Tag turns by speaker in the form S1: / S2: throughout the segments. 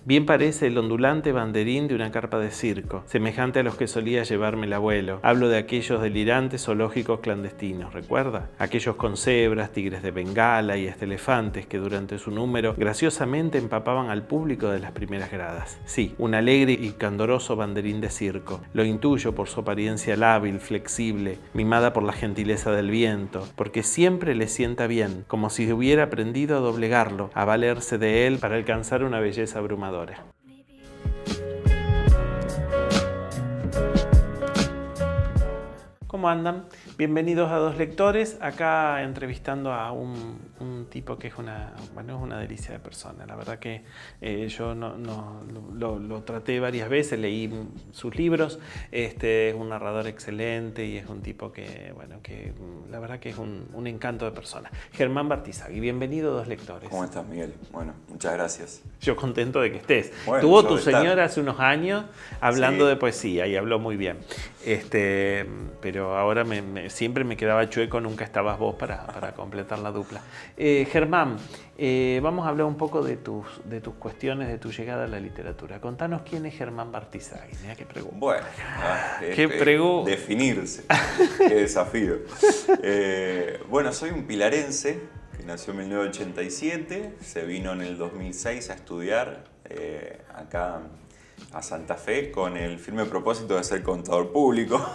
S1: Bien parece el ondulante banderín de una carpa de circo, semejante a los que solía llevarme el abuelo. Hablo de aquellos delirantes zoológicos clandestinos, ¿recuerda? Aquellos con cebras, tigres de Bengala y hasta elefantes que durante su número graciosamente empapaban al público de las primeras gradas. Sí, un alegre y candoroso banderín de circo. Lo intuyo por su apariencia lábil, flexible, mimada por la gentileza del viento, porque siempre le sienta bien, como si hubiera aprendido a doblegarlo, a valerse de él para alcanzar una belleza abrumadora. ¿Cómo andan? Bienvenidos a Dos Lectores, acá entrevistando a un tipo que es una delicia de persona. La verdad que yo lo traté varias veces, leí sus libros, es un narrador excelente y es un tipo que la verdad que es un encanto de persona. Germán Bartizagui, bienvenido a Dos Lectores.
S2: ¿Cómo estás, Miguel? Bueno, muchas gracias.
S1: Yo contento de que estés.
S2: Bueno,
S1: Tuvo tu señora hace unos años hablando
S2: sí.
S1: de poesía y habló muy bien. Pero ahora siempre me quedaba chueco, nunca estabas vos para completar la dupla. Germán, vamos a hablar un poco de tus cuestiones, de tu llegada a la literatura. Contanos quién es Germán Bartizagui. Mirá qué pregunta.
S2: Bueno, definirse, qué desafío. Bueno, soy un pilarense que nació en 1987, se vino en el 2006 a estudiar acá a Santa Fe con el firme propósito de ser contador público,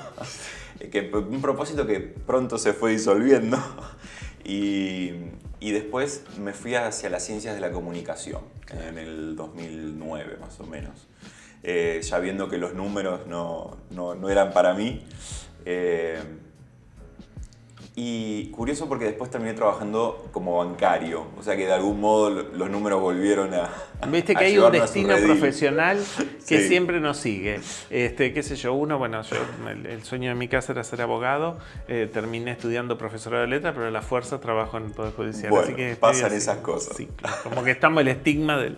S2: un propósito que pronto se fue disolviendo y después me fui hacia las ciencias de la comunicación en el 2009 más o menos, ya viendo que los números no eran para mí. Y curioso porque después terminé trabajando como bancario, o sea que de algún modo los números volvieron a
S1: Viste que hay un destino profesional que
S2: sí.
S1: Siempre nos sigue. Qué sé yo, el sueño de mi casa era ser abogado, terminé estudiando profesora de letras, pero a la fuerza trabajo en el Poder Judicial.
S2: Bueno,
S1: así que
S2: pasan esas cosas.
S1: Sí, como que estamos el estigma de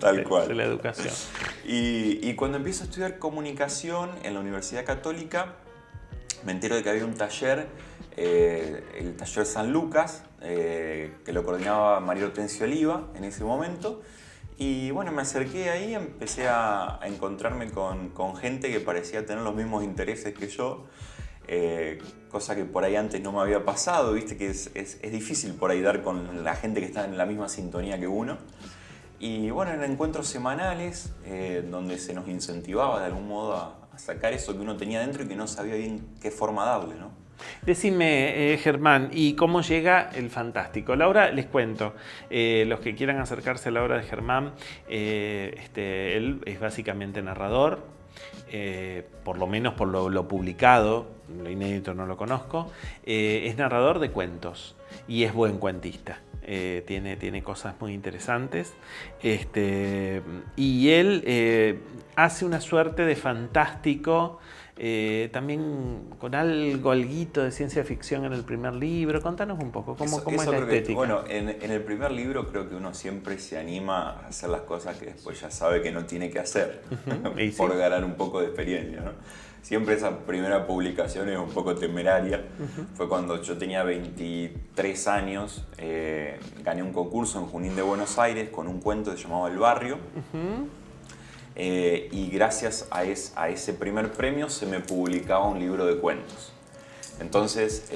S1: la educación.
S2: Y cuando empiezo a estudiar comunicación en la Universidad Católica, me entero de que había un taller, el taller San Lucas, que lo coordinaba María Hortensia Oliva en ese momento. Y bueno, me acerqué ahí, empecé a encontrarme con gente que parecía tener los mismos intereses que yo, cosa que por ahí antes no me había pasado, viste que es difícil por ahí dar con la gente que está en la misma sintonía que uno. Y bueno, en encuentros semanales, donde se nos incentivaba de algún modo a sacar eso que uno tenía dentro y que no sabía bien qué forma darle, ¿no?
S1: Decime, Germán, ¿y cómo llega el fantástico? La obra, les cuento, los que quieran acercarse a la obra de Germán, él es básicamente narrador, por lo menos por lo publicado, lo inédito no lo conozco, es narrador de cuentos y es buen cuentista. Tiene cosas muy interesantes y él hace una suerte de fantástico, también con alguito de ciencia ficción en el primer libro. Contanos un poco cómo es la estética.
S2: Bueno, en el primer libro creo que uno siempre se anima a hacer las cosas que después ya sabe que no tiene que hacer, por ganar un poco de experiencia, ¿no? Siempre esa primera publicación es un poco temeraria. Fue cuando yo tenía 23 años, gané un concurso en Junín de Buenos Aires con un cuento que se llamaba El Barrio. Y gracias a ese primer premio se me publicaba un libro de cuentos. Entonces,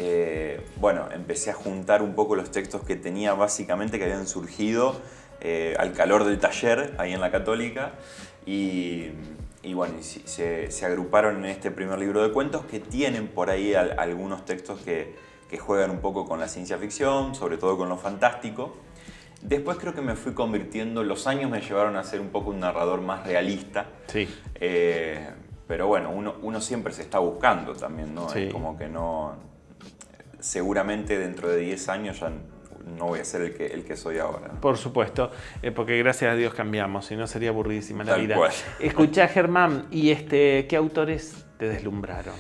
S2: empecé a juntar un poco los textos que tenía básicamente, que habían surgido al calor del taller ahí en la Católica. Y se agruparon en este primer libro de cuentos que tienen por ahí algunos textos que juegan un poco con la ciencia ficción, sobre todo con lo fantástico. Después creo que me fui convirtiendo, los años me llevaron a ser un poco un narrador más realista.
S1: Sí.
S2: Pero bueno, uno siempre se está buscando también, ¿no?
S1: Sí.
S2: Es como que no... Seguramente dentro de 10 años ya no voy a ser el que soy ahora, ¿no?
S1: Por supuesto, porque gracias a Dios cambiamos, si no sería aburridísima la vida.
S2: Tal cual.
S1: Escuchá, Germán, ¿y qué autores te deslumbraron?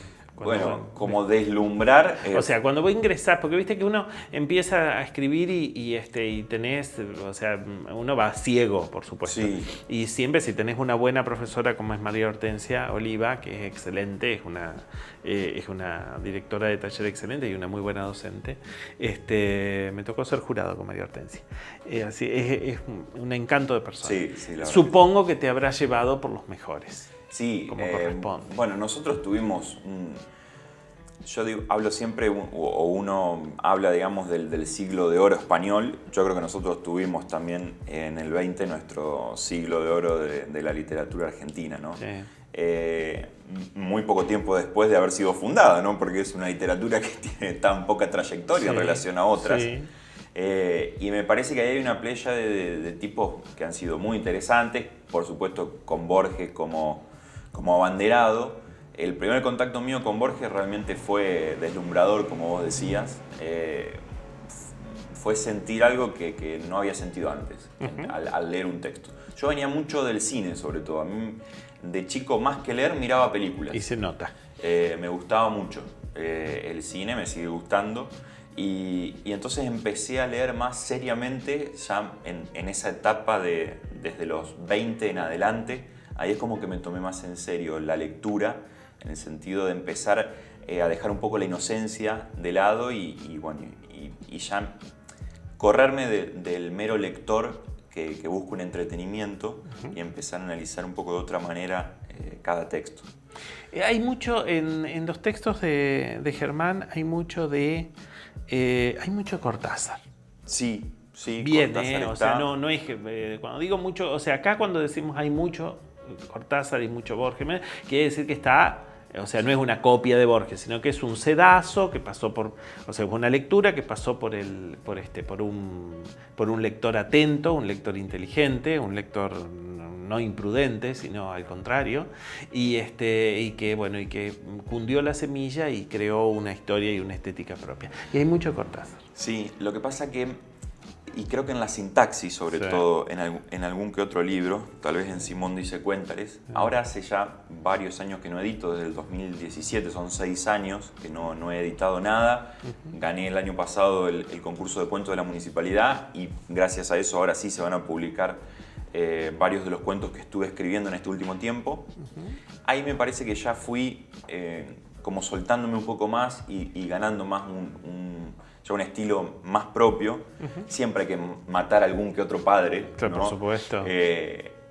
S2: Bueno, como deslumbrar...
S1: O sea, cuando vos ingresás, porque viste que uno empieza a escribir y tenés, o sea, uno va ciego, por supuesto.
S2: Sí.
S1: Y siempre si tenés una buena profesora como es María Hortensia Oliva, que es excelente, es una directora de taller excelente y una muy buena docente, me tocó ser jurado con María Hortensia. Así, es un encanto de persona.
S2: Sí, la
S1: Supongo que te habrá llevado por los mejores.
S2: Sí,
S1: como corresponde.
S2: Bueno, nosotros tuvimos hablo siempre, o uno habla, digamos, del siglo de oro español. Yo creo que nosotros tuvimos también en el 20 nuestro siglo de oro de la literatura argentina, ¿no?
S1: Sí.
S2: Muy poco tiempo después de haber sido fundada, ¿no? Porque es una literatura que tiene tan poca trayectoria en relación a otras.
S1: Sí.
S2: Y me parece que ahí hay una playa de tipos que han sido muy interesantes, por supuesto con Borges como abanderado. El primer contacto mío con Borges realmente fue deslumbrador, como vos decías. Fue sentir algo que no había sentido antes, al leer un texto. Yo venía mucho del cine, sobre todo. A mí, de chico, más que leer, miraba películas.
S1: Y se nota.
S2: Me gustaba mucho el cine, me sigue gustando. Y entonces empecé a leer más seriamente ya en esa etapa desde los 20 en adelante. Ahí es como que me tomé más en serio la lectura, en el sentido de empezar a dejar un poco la inocencia de lado y ya correrme del mero lector que busca un entretenimiento y empezar a analizar un poco de otra manera cada texto.
S1: Hay mucho, en los textos de Germán, hay mucho de Cortázar.
S2: Sí.
S1: Bien, o sea, no es que, cuando digo mucho, o sea, acá cuando decimos hay mucho Cortázar y mucho Borges, quiere decir que está, o sea, no es una copia de Borges, sino que es un sedazo que pasó por, o sea, es una lectura que pasó por un lector atento, un lector inteligente, un lector no imprudente, sino al contrario, y que cundió la semilla y creó una historia y una estética propia. Y hay mucho Cortázar.
S2: Sí, lo que pasa y creo que en la sintaxis, sobre todo, en algún que otro libro, tal vez en Simón dice Cuéntales. Ahora hace ya varios años que no edito, desde el 2017, son 6 años que no he editado nada. Gané el año pasado el concurso de cuentos de la municipalidad y gracias a eso ahora sí se van a publicar varios de los cuentos que estuve escribiendo en este último tiempo. Ahí me parece que ya fui como soltándome un poco más y ganando más un estilo más propio. Siempre hay que matar a algún que otro padre,
S1: claro,
S2: ¿no?
S1: Por supuesto.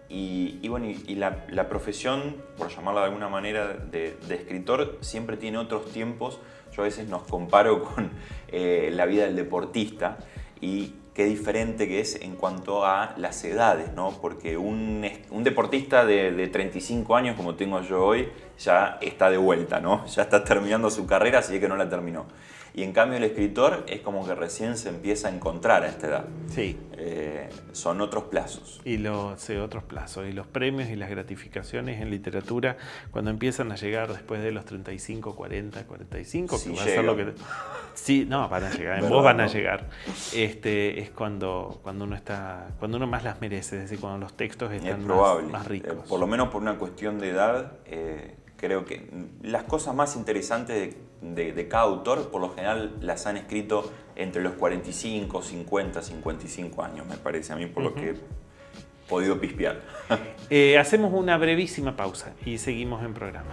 S2: Y la profesión, por llamarla de alguna manera, de escritor, siempre tiene otros tiempos. Yo a veces nos comparo con la vida del deportista y qué diferente que es en cuanto a las edades, ¿no? Porque un deportista de 35 años, como tengo yo hoy, ya está de vuelta, ¿no? Ya está terminando su carrera, así que no la terminó. Y en cambio el escritor es como que recién se empieza a encontrar a esta edad.
S1: Sí.
S2: Son otros plazos.
S1: Otros plazos. Y los premios y las gratificaciones en literatura, cuando empiezan a llegar después de los 35, 40, 45,
S2: sí,
S1: que va a ser lo que... Sí, no, van a llegar, en vos van a llegar. Es cuando uno más las merece, es decir, cuando los textos están más ricos.
S2: Por lo menos por una cuestión de edad, creo que las cosas más interesantes de cada autor, por lo general, las han escrito entre los 45, 50, 55 años, me parece a mí, por lo que he podido pispear.
S1: Hacemos una brevísima pausa y seguimos en programa.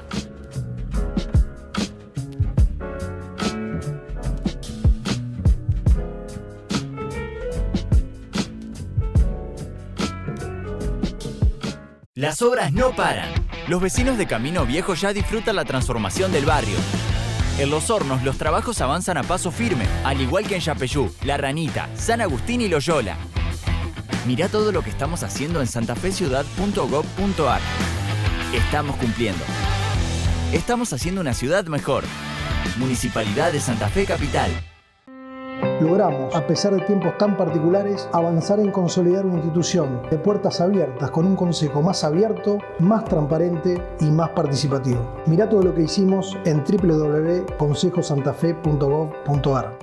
S3: Las obras no paran. Los vecinos de Camino Viejo ya disfrutan la transformación del barrio. En Los Hornos los trabajos avanzan a paso firme, al igual que en Yapeyú, La Ranita, San Agustín y Loyola. Mirá todo lo que estamos haciendo en santafeciudad.gov.ar. Estamos cumpliendo. Estamos haciendo una ciudad mejor. Municipalidad de Santa Fe Capital.
S4: Logramos, a pesar de tiempos tan particulares, avanzar en consolidar una institución de puertas abiertas con un consejo más abierto, más transparente y más participativo. Mirá todo lo que hicimos en www.consejosantafe.gov.ar.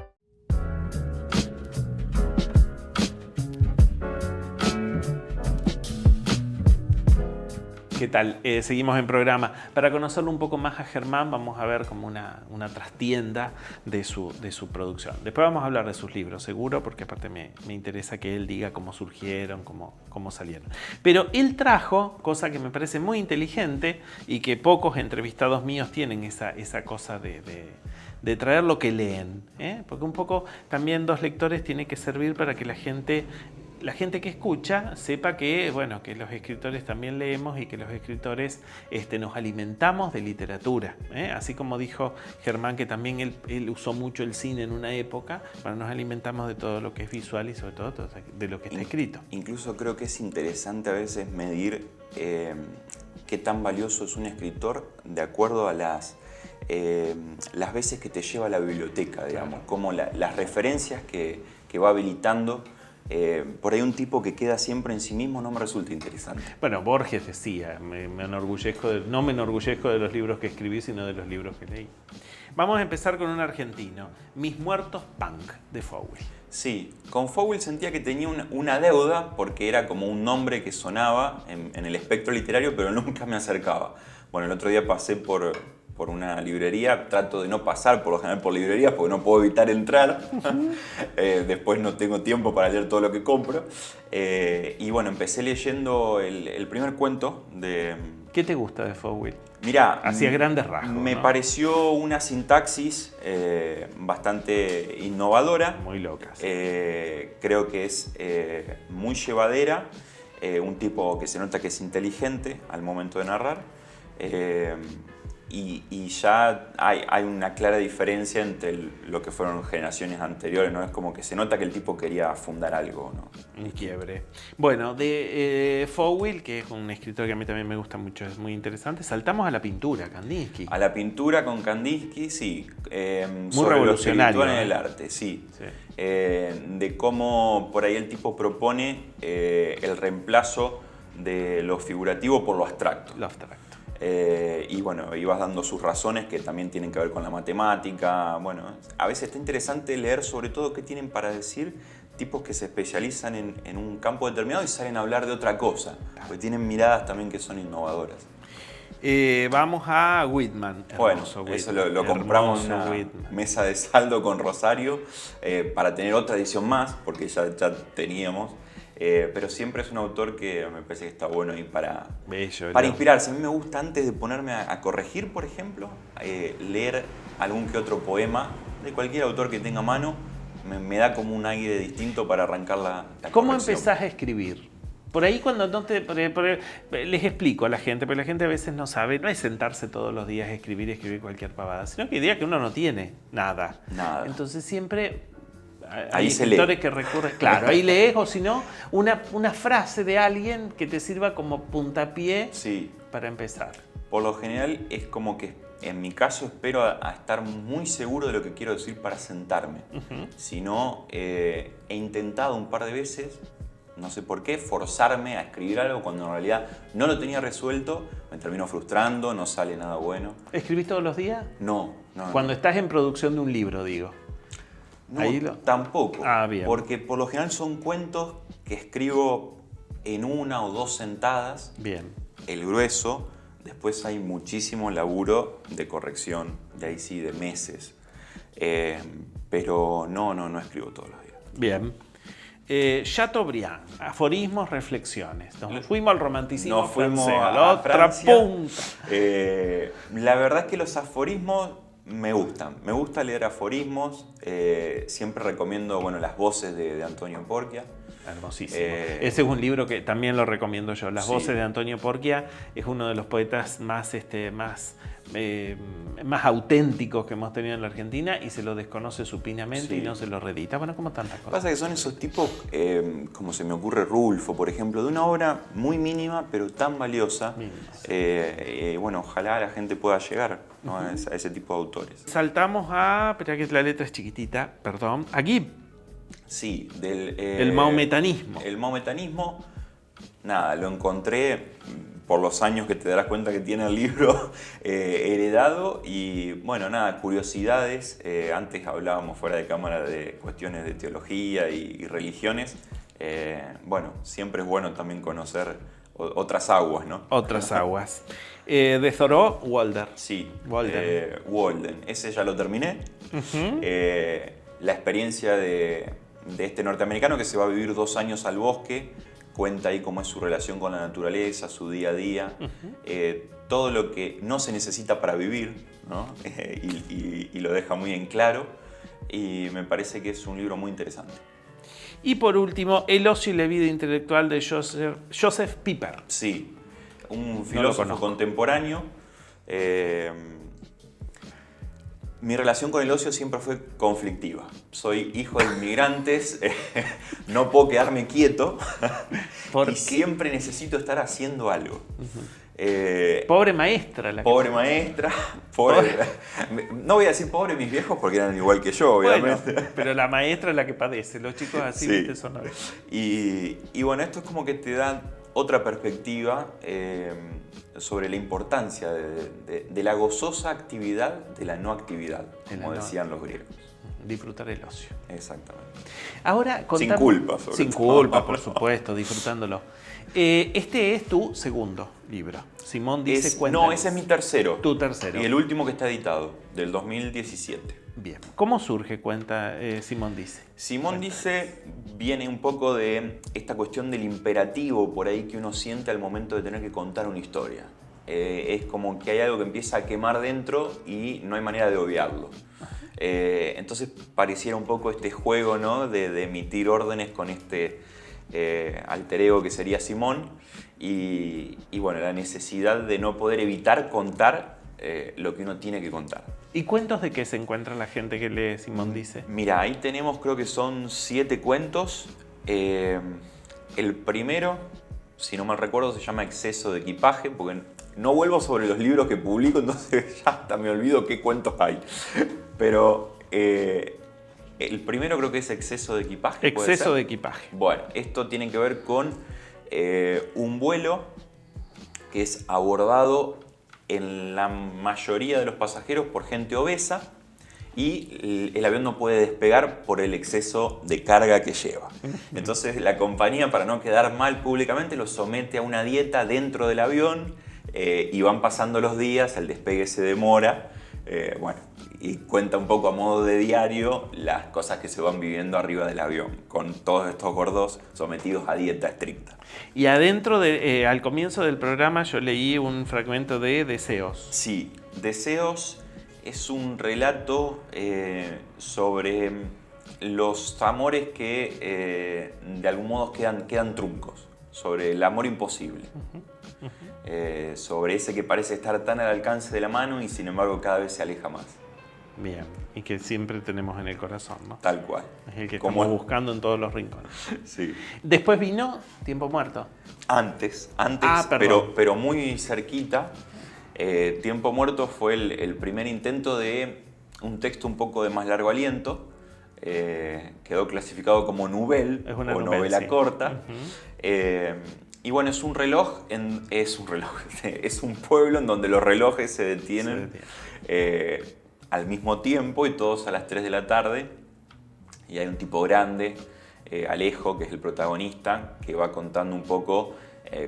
S1: ¿Qué tal? Seguimos en programa. Para conocerlo un poco más a Germán, vamos a ver como una trastienda de su producción. Después vamos a hablar de sus libros, seguro, porque aparte me interesa que él diga cómo surgieron, cómo salieron. Pero él trajo, cosa que me parece muy inteligente y que pocos entrevistados míos tienen esa cosa de traer lo que leen, ¿eh? Porque un poco también Dos Lectores tiene que servir para que la gente que escucha sepa que, bueno, que los escritores también leemos y que los escritores nos alimentamos de literatura, ¿eh? Así como dijo Germán que también él usó mucho el cine en una época, bueno, nos alimentamos de todo lo que es visual y sobre todo de lo que está escrito.
S2: Incluso creo que es interesante a veces medir qué tan valioso es un escritor de acuerdo a las veces que te lleva a la biblioteca, digamos, claro. Como las referencias que va habilitando. Por ahí un tipo que queda siempre en sí mismo no me resulta interesante.
S1: Bueno, Borges decía, no me enorgullezco de los libros que escribí, sino de los libros que leí. Vamos a empezar con un argentino, Mis Muertos Punk, de Fowell.
S2: Sí, con Fowell sentía que tenía una deuda porque era como un nombre que sonaba en el espectro literario, pero nunca me acercaba. Bueno, el otro día pasé por una librería, trato de no pasar por lo general por librerías porque no puedo evitar entrar. Después no tengo tiempo para leer todo lo que compro. Y bueno, empecé leyendo el primer cuento de...
S1: ¿Qué te gusta de Fowell?
S2: Mirá,
S1: hacia grandes rasgos.
S2: Me
S1: ¿no?
S2: pareció una sintaxis bastante innovadora.
S1: Muy loca. Sí.
S2: Creo que es muy llevadera. Un tipo que se nota que es inteligente al momento de narrar. Y ya hay una clara diferencia entre lo que fueron generaciones anteriores, ¿no? Es como que se nota que el tipo quería fundar algo, ¿no?
S1: Un quiebre. Bueno, de Fowell, que es un escritor que a mí también me gusta mucho, es muy interesante, saltamos a la pintura, Kandinsky.
S2: A la pintura con Kandinsky, sí.
S1: Muy revolucionario.
S2: En el arte, sí. De cómo por ahí el tipo propone el reemplazo de lo figurativo por lo abstracto.
S1: Lo abstracto.
S2: Y bueno, ibas dando sus razones que también tienen que ver con la matemática. Bueno, a veces está interesante leer sobre todo qué tienen para decir tipos que se especializan en un campo determinado y salen a hablar de otra cosa, porque tienen miradas también que son innovadoras.
S1: Vamos a Whitman.
S2: Bueno, eso lo compramos en una mesa de saldo con Rosario para tener otra edición más, porque ya teníamos. Pero siempre es un autor que me parece que está bueno y para inspirarse. A mí me gusta, antes de ponerme a corregir, por ejemplo, leer algún que otro poema de cualquier autor que tenga a mano. Me da como un aire distinto para arrancar la
S1: ¿Cómo
S2: corrección.
S1: empezás a escribir? Por ahí cuando no les explico a la gente, pero la gente a veces no sabe, no es sentarse todos los días a escribir cualquier pavada, sino que diría que uno no tiene nada. Entonces siempre... Hay escritores que recurren, claro, ahí lees, o si no, una frase de alguien que te sirva como puntapié para empezar.
S2: Por lo general es como que en mi caso espero a estar muy seguro de lo que quiero decir para sentarme. Si no, he intentado un par de veces, no sé por qué, forzarme a escribir algo cuando en realidad no lo tenía resuelto, me termino frustrando, no sale nada bueno.
S1: ¿Escribís todos los días?
S2: No.
S1: Cuando estás en producción de un libro, digo.
S2: No, tampoco,
S1: bien.
S2: Porque por lo general son cuentos que escribo en una o dos sentadas,
S1: bien.
S2: El grueso, después hay muchísimo laburo de corrección, de ahí sí, de meses, pero no escribo todos los días.
S1: Bien. Chateaubriand, aforismos, reflexiones. Nos fuimos al romanticismo francés, a la otra punta.
S2: La verdad es que los aforismos me gustan. Me gusta leer aforismos. Siempre recomiendo Las voces de Antonio Porquia.
S1: Hermosísimo. Ese es un libro que también lo recomiendo yo. Las voces de Antonio Porquia es uno de los poetas más auténticos que hemos tenido en la Argentina y se lo desconoce supinamente y no se lo reedita. Bueno, como tantas cosas.
S2: Pasa que son esos tipos, como se me ocurre Rulfo, por ejemplo, de una obra muy mínima pero tan valiosa. Ojalá la gente pueda llegar, ¿no? a ese tipo de autores.
S1: Saltamos espera que la letra es chiquitita, perdón, a Gibb.
S2: Sí,
S1: el mahometanismo.
S2: El mahometanismo, lo encontré por los años que te darás cuenta que tiene el libro heredado y curiosidades. Antes hablábamos fuera de cámara de cuestiones de teología y religiones. Siempre es bueno también conocer otras aguas, ¿no?
S1: Otras aguas. De Thoreau, Walden.
S2: Sí,
S1: Walden.
S2: Walden. Ese ya lo terminé. La experiencia de este norteamericano que se va a vivir 2 años al bosque, cuenta ahí cómo es su relación con la naturaleza, su día a día, todo lo que no se necesita para vivir, ¿no? y lo deja muy en claro, y me parece que es un libro muy interesante.
S1: Y por último, El ocio y la vida intelectual de Joseph Pieper.
S2: Sí, un filósofo contemporáneo. Mi relación con el ocio siempre fue conflictiva. Soy hijo de inmigrantes, no puedo quedarme quieto y siempre necesito estar haciendo algo.
S1: Pobre maestra.
S2: Pobre maestra. No voy a decir pobre mis viejos porque eran igual que yo, obviamente.
S1: Bueno, pero la maestra es la que padece. Los chicos así,
S2: sí.
S1: ¿viste? Son
S2: Y bueno, esto es como que te da otra perspectiva sobre la importancia de la gozosa actividad de la no actividad, como decían los griegos.
S1: Disfrutar el ocio.
S2: Exactamente.
S1: Ahora,
S2: sin culpa, sobre
S1: Sin
S2: todo.
S1: culpa, por supuesto, disfrutándolo. Este es tu segundo libro. Simón dice cuéntanos.
S2: No, ese es mi tercero.
S1: Tu tercero.
S2: Y el último que está editado, del 2017.
S1: Bien. ¿Cómo surge, cuenta Simón dice?
S2: Simón dice, viene un poco de esta cuestión del imperativo por ahí que uno siente al momento de tener que contar una historia. Es como que hay algo que empieza a quemar dentro y no hay manera de obviarlo. Entonces pareciera un poco este juego, ¿no? de emitir órdenes con este alter ego que sería Simón y bueno, la necesidad de no poder evitar contar lo que uno tiene que contar.
S1: ¿Y cuentos de qué se encuentra la gente que lee Simón dice?
S2: Mira, ahí tenemos, creo que son 7 cuentos. El primero, si no mal recuerdo, se llama Exceso de equipaje, porque no vuelvo sobre los libros que publico, entonces ya hasta me olvido qué cuentos hay. Pero el primero creo que es Exceso de equipaje.
S1: Exceso de equipaje.
S2: Bueno, esto tiene que ver con un vuelo que es abordado en la mayoría de los pasajeros por gente obesa y el avión no puede despegar por el exceso de carga que lleva. Entonces la compañía, para no quedar mal públicamente, lo somete a una dieta dentro del avión y van pasando los días, el despegue se demora, bueno, y cuenta un poco a modo de diario las cosas que se van viviendo arriba del avión, con todos estos gordos sometidos a dieta estricta.
S1: Y adentro, al comienzo del programa, yo leí un fragmento de Deseos.
S2: Sí, Deseos es un relato sobre los amores que de algún modo quedan truncos, sobre el amor imposible. Sobre ese que parece estar tan al alcance de la mano y sin embargo cada vez se aleja más.
S1: Bien, y que siempre tenemos en el corazón, ¿no?
S2: Tal cual.
S1: Es el que estamos buscando en todos los rincones.
S2: Sí.
S1: Después vino Tiempo Muerto.
S2: Antes, pero muy cerquita. Tiempo Muerto fue el primer intento de un texto un poco de más largo aliento. Quedó clasificado como nouvelle o novela sí. Corta. Y bueno, es un pueblo en donde los relojes se detienen al mismo tiempo y todos a las 3 de la tarde. Y hay un tipo grande, Alejo, que es el protagonista, que va contando un poco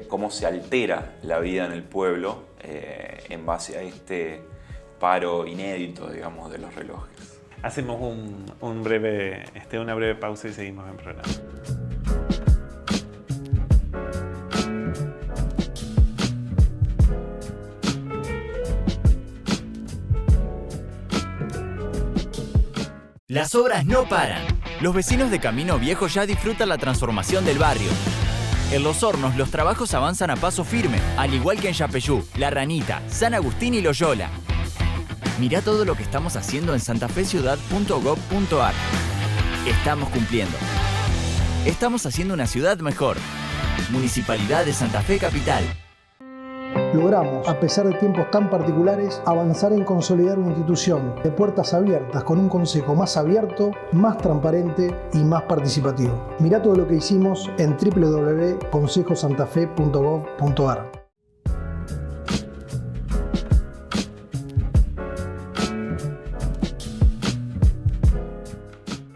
S2: cómo se altera la vida en el pueblo en base a este paro inédito, digamos, de los relojes.
S1: Hacemos una breve pausa y seguimos en programa.
S3: Las obras no paran. Los vecinos de Camino Viejo ya disfrutan la transformación del barrio. En Los Hornos los trabajos avanzan a paso firme, al igual que en Yapeyú, La Ranita, San Agustín y Loyola. Mirá todo lo que estamos haciendo en santafeciudad.gov.ar. Estamos cumpliendo. Estamos haciendo una ciudad mejor. Municipalidad de Santa Fe Capital.
S4: Logramos, a pesar de tiempos tan particulares, avanzar en consolidar una institución de puertas abiertas con un consejo más abierto, más transparente y más participativo. Mirá todo lo que hicimos en www.consejosantafe.gov.ar.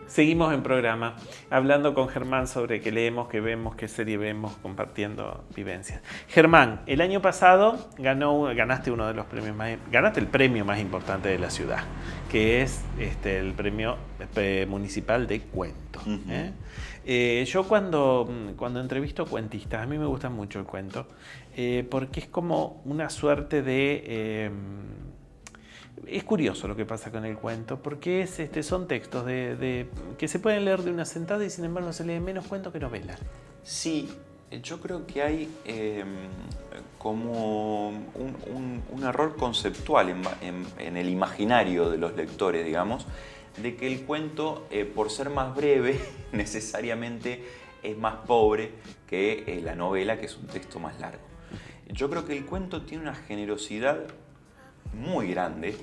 S1: Seguimos en programa. hablando con Germán sobre qué leemos, qué vemos, qué serie vemos, compartiendo vivencias. Germán, el año pasado ganaste uno de los premios ganaste el premio más importante de la ciudad, que es el premio municipal de cuento. Yo cuando entrevisto cuentistas, a mí me gusta mucho el cuento, porque es como una suerte de... Es curioso lo que pasa con el cuento, porque son textos que se pueden leer de una sentada y sin embargo se lee menos cuento que novela.
S2: Sí, yo creo que hay como un error conceptual en el imaginario de los lectores, digamos, de que el cuento, por ser más breve, necesariamente es más pobre que la novela, que es un texto más largo. Yo creo que el cuento tiene una generosidad muy grande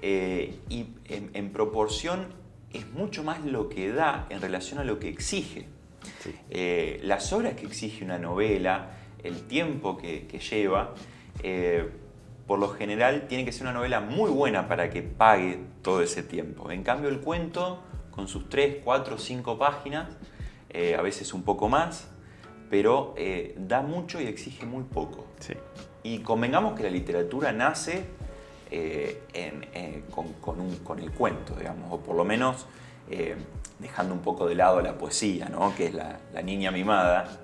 S2: y en proporción es mucho más lo que da en relación a lo que exige. Sí. Las horas que exige una novela, el tiempo que lleva, por lo general tiene que ser una novela muy buena para que pague todo ese tiempo. En cambio el cuento, con sus 3, 4, 5 páginas, a veces un poco más, pero da mucho y exige muy poco. Sí. Y convengamos que la literatura nace con el cuento, digamos, o por lo menos dejando un poco de lado la poesía, ¿no? Que es la niña mimada,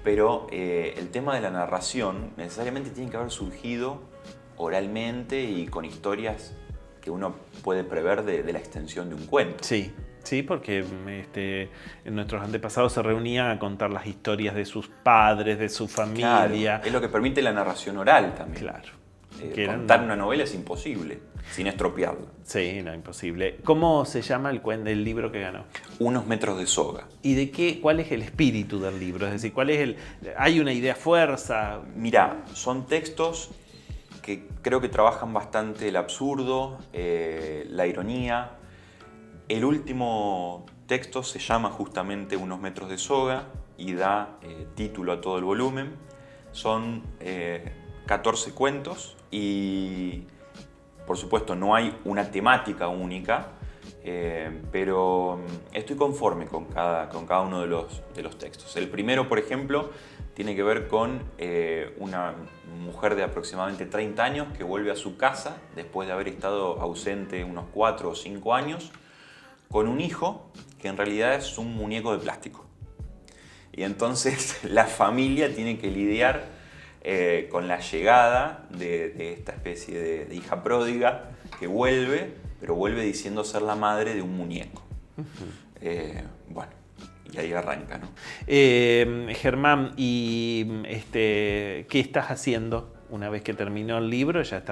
S2: pero el tema de la narración necesariamente tiene que haber surgido oralmente y con historias que uno puede prever de la extensión de un cuento.
S1: Sí. Sí, porque nuestros antepasados se reunían a contar las historias de sus padres, de su familia.
S2: Claro, es lo que permite la narración oral también.
S1: Claro.
S2: Contar una novela es imposible, sin estropearla.
S1: Sí, no, imposible. ¿Cómo se llama el libro que ganó?
S2: Unos metros de soga.
S1: ¿Y cuál es el espíritu del libro? Es decir, ¿hay una idea fuerza?
S2: Mirá, son textos que creo que trabajan bastante el absurdo, la ironía. El último texto se llama justamente Unos metros de soga y da título a todo el volumen. Son 14 cuentos y, por supuesto, no hay una temática única, pero estoy conforme con cada uno de los textos. El primero, por ejemplo, tiene que ver con una mujer de aproximadamente 30 años que vuelve a su casa después de haber estado ausente unos 4 o 5 años, con un hijo que en realidad es un muñeco de plástico. Y entonces la familia tiene que lidiar con la llegada de esta especie de hija pródiga que vuelve, pero vuelve diciendo ser la madre de un muñeco. Bueno, y ahí arranca, ¿no?
S1: Germán, ¿y qué estás haciendo? Una vez que terminó el libro, ya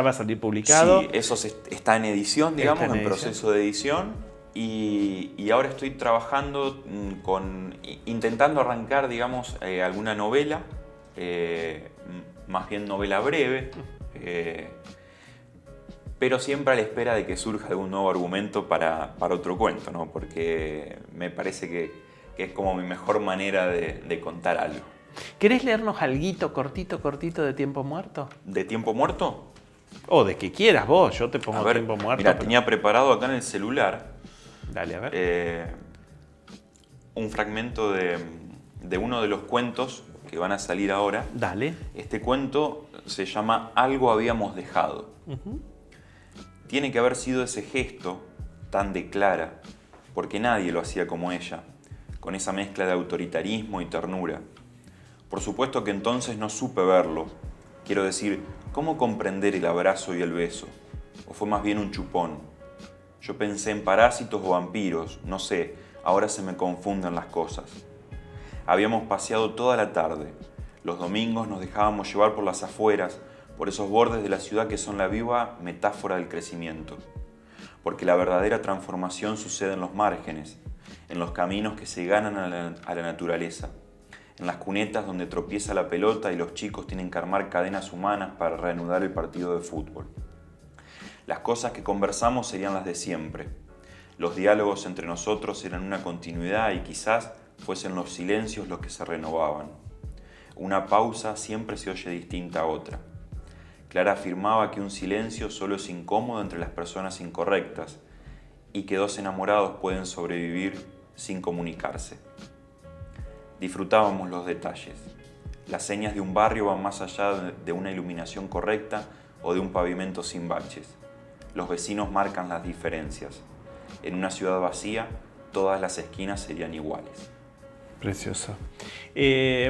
S1: va a salir publicado.
S2: Sí, eso está en edición, digamos, en proceso de edición. Y ahora estoy trabajando intentando arrancar, digamos, alguna novela, más bien novela breve, pero siempre a la espera de que surja algún nuevo argumento para otro cuento, ¿no? Porque me parece que es como mi mejor manera de contar algo.
S1: ¿Querés leernos alguito cortito de Tiempo Muerto?
S2: ¿De Tiempo Muerto?
S1: O de que quieras vos, yo te pongo Tiempo Muerto.
S2: Mira, tenía preparado acá en el celular.
S1: Dale, a ver.
S2: Un fragmento de uno de los cuentos que van a salir ahora.
S1: Dale.
S2: Este cuento se llama Algo habíamos dejado. Tiene que haber sido ese gesto tan de Clara, porque nadie lo hacía como ella, con esa mezcla de autoritarismo y ternura. Por supuesto que entonces no supe verlo. Quiero decir, ¿cómo comprender el abrazo y el beso? ¿O fue más bien un chupón? Yo pensé en parásitos o vampiros, no sé, ahora se me confunden las cosas. Habíamos paseado toda la tarde. Los domingos nos dejábamos llevar por las afueras, por esos bordes de la ciudad que son la viva metáfora del crecimiento. Porque la verdadera transformación sucede en los márgenes, en los caminos que se ganan a la naturaleza, en las cunetas donde tropieza la pelota y los chicos tienen que armar cadenas humanas para reanudar el partido de fútbol. Las cosas que conversamos serían las de siempre. Los diálogos entre nosotros eran una continuidad y quizás fuesen los silencios los que se renovaban. Una pausa siempre se oye distinta a otra. Clara afirmaba que un silencio solo es incómodo entre las personas incorrectas y que dos enamorados pueden sobrevivir sin comunicarse. Disfrutábamos los detalles. Las señas de un barrio van más allá de una iluminación correcta o de un pavimento sin baches. Los vecinos marcan las diferencias. En una ciudad vacía, todas las esquinas serían iguales.
S1: Precioso.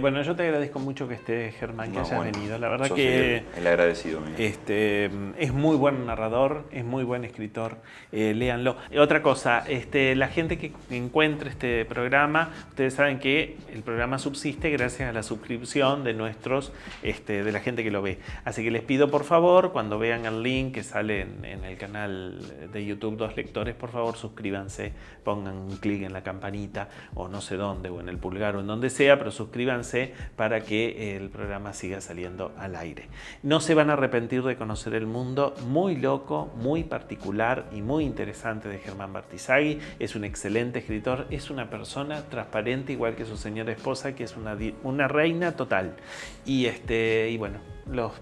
S1: Bueno, yo te agradezco mucho que estés, Germán, que hayas venido. La verdad
S2: yo
S1: que
S2: soy el agradecido,
S1: es muy buen narrador, es muy buen escritor. Léanlo. Otra cosa, la gente que encuentre este programa, ustedes saben que el programa subsiste gracias a la suscripción de de la gente que lo ve. Así que les pido, por favor, cuando vean el link que sale en el canal de YouTube Dos Lectores, por favor, suscríbanse, pongan un clic en la campanita o no sé dónde, o en el pulgar o en donde sea, pero suscríbanse para que el programa siga saliendo al aire. No se van a arrepentir de conocer el mundo muy loco, muy particular y muy interesante de Germán Bartizagui. Es un excelente escritor, es una persona transparente igual que su señora esposa, que es una reina total. Y bueno,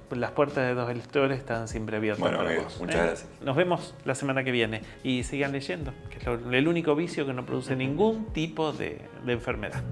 S1: las puertas de Dos Lectores están siempre abiertas.
S2: Bueno,
S1: para
S2: amigos,
S1: vos.
S2: muchas gracias.
S1: Nos vemos la semana que viene y sigan leyendo, que es el único vicio que no produce ningún tipo de enfermedad.